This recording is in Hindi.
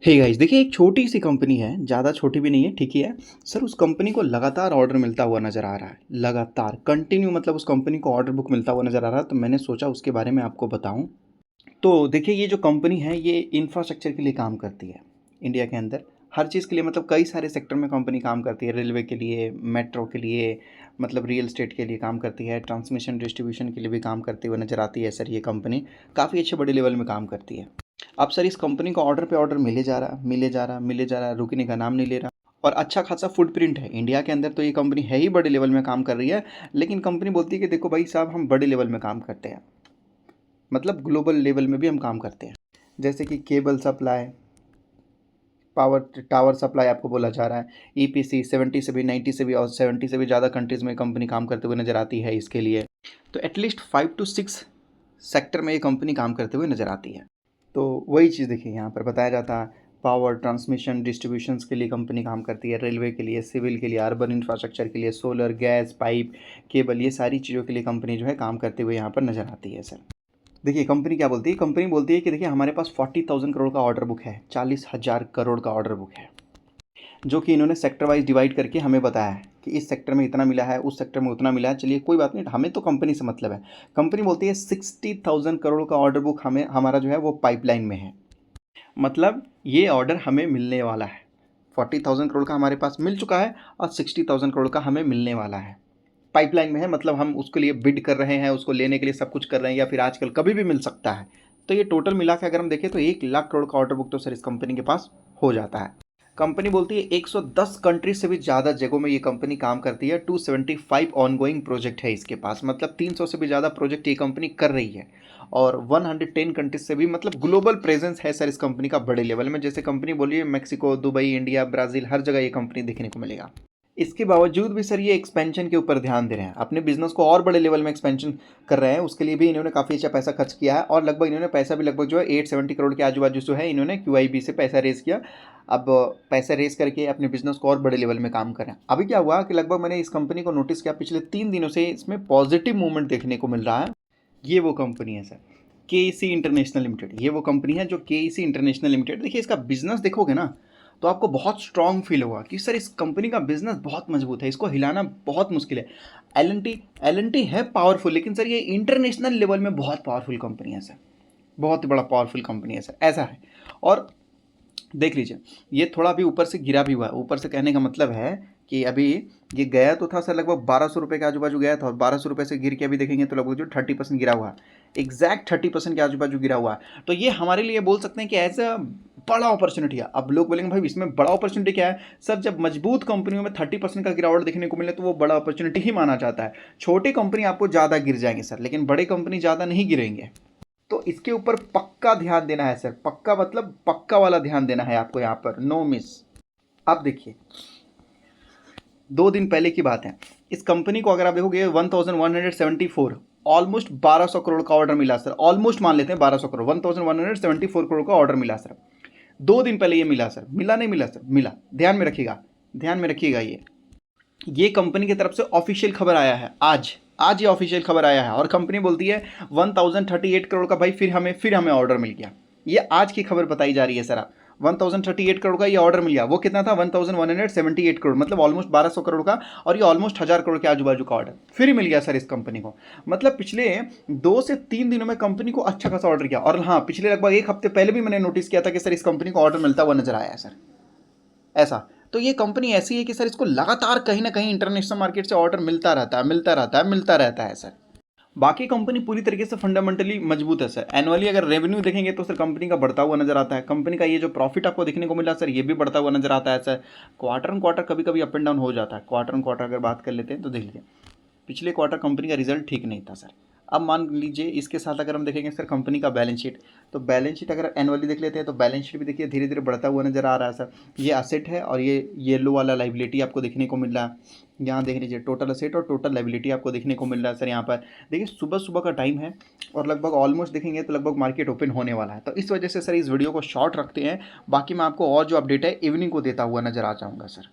हे गाइस, देखिए एक छोटी सी कंपनी है, ज़्यादा छोटी भी नहीं है, ठीक ही है। सर उस कंपनी को लगातार ऑर्डर मिलता हुआ नज़र आ रहा है, लगातार कंटिन्यू मतलब उस कंपनी को ऑर्डर बुक मिलता हुआ नज़र आ रहा है, तो मैंने सोचा उसके बारे में आपको बताऊं। तो देखिए ये जो कंपनी है ये इंफ्रास्ट्रक्चर के लिए काम करती है इंडिया के अंदर। हर चीज़ के लिए मतलब कई सारे सेक्टर में कंपनी काम करती है, रेलवे के लिए, मेट्रो के लिए, मतलब रियल एस्टेट के लिए काम करती है, ट्रांसमिशन डिस्ट्रीब्यूशन के लिए भी काम करती हुई नज़र आती है। सर ये कंपनी काफ़ी अच्छे बड़े लेवल में काम करती है। अब सर इस कंपनी को ऑर्डर पे ऑर्डर मिले जा रहा मिले जा रहा मिले जा रहा, रुकने का नाम नहीं ले रहा। और अच्छा खासा फुटप्रिंट है इंडिया के अंदर, तो ये कंपनी है ही बड़े लेवल में काम कर रही है। लेकिन कंपनी बोलती है कि देखो भाई साहब, हम बड़े लेवल में काम करते हैं, मतलब ग्लोबल लेवल में भी हम काम करते हैं। जैसे कि cable supply, power tower supply आपको बोला जा रहा है। ईपीसी 70 से भी, 90 से भी और 70 से भी ज़्यादा कंट्रीज़ में कंपनी काम करते हुए नज़र आती है इसके लिए। तो एटलीस्ट 5 to 6 सेक्टर में ये कंपनी काम करते हुए नज़र आती है। तो वही चीज़ देखिए यहाँ पर बताया जाता है। पावर ट्रांसमिशन डिस्ट्रीब्यूशंस के लिए कंपनी काम करती है, रेलवे के लिए, सिविल के लिए, अर्बन इंफ्रास्ट्रक्चर के लिए, सोलर, गैस पाइप, केबल, ये सारी चीज़ों के लिए कंपनी जो है काम करते हुए यहाँ पर नज़र आती है। सर देखिए कंपनी क्या बोलती है, कंपनी बोलती है कि देखिए हमारे पास 40,000 करोड़ का ऑर्डर बुक है, 40,000 करोड़ का ऑर्डर बुक है, जो कि इन्होंने सेक्टर वाइज डिवाइड करके हमें बताया है कि इस सेक्टर में इतना मिला है, उस सेक्टर में उतना मिला है। चलिए कोई बात नहीं, हमें तो कंपनी से मतलब है। कंपनी बोलती है 60,000 करोड़ का ऑर्डर बुक हमें, हमारा जो है वो पाइपलाइन में है, मतलब ये ऑर्डर हमें मिलने वाला है। 40,000 करोड़ का हमारे पास मिल चुका है और 60,000 करोड़ का हमें मिलने वाला है, पाइपलाइन में है, मतलब हम उसके लिए बिड कर रहे हैं, उसको लेने के लिए सब कुछ कर रहे हैं, या फिर आजकल कभी भी मिल सकता है। तो ये टोटल मिला के अगर हम देखें तो 1 लाख करोड़ का ऑर्डर बुक तो सर इस कंपनी के पास हो जाता है। कंपनी बोलती है 110 कंट्री से भी ज़्यादा जगहों में ये कंपनी काम करती है। 275 ऑनगोइंग प्रोजेक्ट है इसके पास, मतलब 300 से भी ज़्यादा प्रोजेक्ट ये कंपनी कर रही है। और 110 कंट्रीज से भी, मतलब ग्लोबल प्रेजेंस है सर इस कंपनी का बड़े लेवल में। जैसे कंपनी बोलिए मैक्सिको, दुबई, इंडिया, ब्राज़ील, हर जगह ये कंपनी देखने को मिलेगा। इसके बावजूद भी सर ये एक्सपेंशन के ऊपर ध्यान दे रहे हैं, अपने बिजनेस को और बड़े लेवल में एक्सपेंशन कर रहे हैं। उसके लिए भी इन्होंने काफ़ी अच्छा पैसा खर्च किया है, और लगभग इन्होंने पैसा भी लगभग जो है 870 करोड़ के आजू बाजू जो है इन्होंने QIB से पैसा रेज़ किया। अब पैसा रेज़ करके अपने बिजनेस को और बड़े लेवल में काम कर रहे हैं। अभी क्या हुआ कि लगभग मैंने इस कंपनी को नोटिस किया, पिछले 3 दिनों से इसमें पॉजिटिव मूवमेंट देखने को मिल रहा है। ये वो कंपनी है सर, KEC इंटरनेशनल लिमिटेड। ये वो कंपनी है जो KEC इंटरनेशनल लिमिटेड। देखिए इसका बिजनेस देखोगे ना तो आपको बहुत स्ट्रांग फील होगा कि सर इस कंपनी का बिजनेस बहुत मजबूत है, इसको हिलाना बहुत मुश्किल है। एल एन टी है पावरफुल, लेकिन सर ये इंटरनेशनल लेवल में बहुत पावरफुल कंपनी है सर, बहुत ही बड़ा पावरफुल कंपनी है सर, ऐसा है। और देख लीजिए ये थोड़ा भी ऊपर से गिरा भी हुआ है। ऊपर से कहने का मतलब है कि अभी ये गया तो था सर लगभग 1200 रुपये के आजू बाजू गया था, और 1200 रुपये से गिर के अभी देखेंगे तो लगभग जो 30% गिरा हुआ है, एग्जैक्ट 30% के आजू बाजू गिरा हुआ है। तो ये हमारे लिए बोल सकते हैं कि एज अ बड़ा अपॉर्चुनिटी है। अब लोग बोलेंगे भाई इसमें बड़ा अपॉर्चुनिटी क्या है सर, जब मजबूत कंपनियों में 30% का गिरावट देखने को मिले तो वो बड़ा अपॉर्चुनिटी ही माना जाता है। छोटी कंपनी आपको ज़्यादा गिर जाएंगे सर, लेकिन बड़ी कंपनी ज़्यादा नहीं गिरेंगे। तो इसके ऊपर पक्का ध्यान देना है सर, पक्का मतलब पक्का वाला ध्यान देना है आपको यहाँ पर, नो मिस। अब देखिए 2 दिन पहले की बात है, इस कंपनी को अगर आप देखोगे 1174, ऑलमोस्ट 1200 करोड़ का ऑर्डर मिला सर। ऑलमोस्ट मान लेते हैं 1200 करोड़, 1174 करोड़ का ऑर्डर मिला सर। 2 दिन पहले ये मिला सर, मिला नहीं मिला सर, मिला। ध्यान में रखिएगा, ध्यान में रखिएगा। ये कंपनी की तरफ से ऑफिशियल खबर आया है, आज ये ऑफिशियल खबर आया है। और कंपनी बोलती है 1038 करोड़ का भाई फिर हमें ऑर्डर मिल गया। ये आज की खबर बताई जा रही है सर। आप 1038 करोड़ का ये ऑर्डर मिल गया, वो कितना था 1178 करोड़, मतलब ऑलमोस्ट 1200 करोड़ का। और ये ऑलमोस्ट 1000 करोड़ के आजू बाजू का ऑर्डर फिर मिल गया सर इस कंपनी को। मतलब पिछले 2 से 3 दिनों में कंपनी को अच्छा खासा ऑर्डर किया। और हाँ, पिछले लगभग 1 हफ्ते पहले भी मैंने नोटिस किया था कि सर इस कंपनी को ऑर्डर मिलता हुआ नजर आया है सर, ऐसा। तो ये कंपनी ऐसी है कि सर इसको लगातार कहीं ना कहीं इंटरनेशनल मार्केट से ऑर्डर मिलता रहता है, मिलता रहता है सर। बाकी कंपनी पूरी तरीके से फंडामेंटली मजबूत है सर। एनुअली अगर रेवेन्यू देखेंगे तो सर कंपनी का बढ़ता हुआ नजर आता है। कंपनी का ये जो प्रॉफिट आपको देखने को मिला सर, ये भी बढ़ता हुआ नजर आता है सर। क्वार्टर ऑन क्वार्टर कभी कभी अप एंड डाउन हो जाता है। क्वार्टर ऑन क्वार्टर अगर बात कर लेते हैं तो देख लीजिए पिछले क्वार्टर कंपनी का रिजल्ट ठीक नहीं था सर। अब मान लीजिए इसके साथ अगर हम देखेंगे सर कंपनी का बैलेंस शीट, तो बैलेंस शीट अगर एनुअली देख लेते हैं तो बैलेंस शीट भी देखिए धीरे धीरे बढ़ता हुआ नजर आ रहा है सर। ये असेट है और ये येलो वाला लाइबिलिटी आपको देखने को मिल रहा है। यहाँ देख लीजिए टोटल असेट और टोटल लाइबिलिटी आपको देखने को मिल रहा है सर। यहाँ पर देखिए सुबह सुबह का टाइम है और लगभग ऑलमोस्ट देखेंगे तो लगभग मार्केट ओपन होने वाला है। तो इस वजह से सर इस वीडियो को शॉर्ट रखते हैं। बाकी मैं आपको और जो अपडेट है इवनिंग को देता हुआ नजर आ जाऊँगा सर।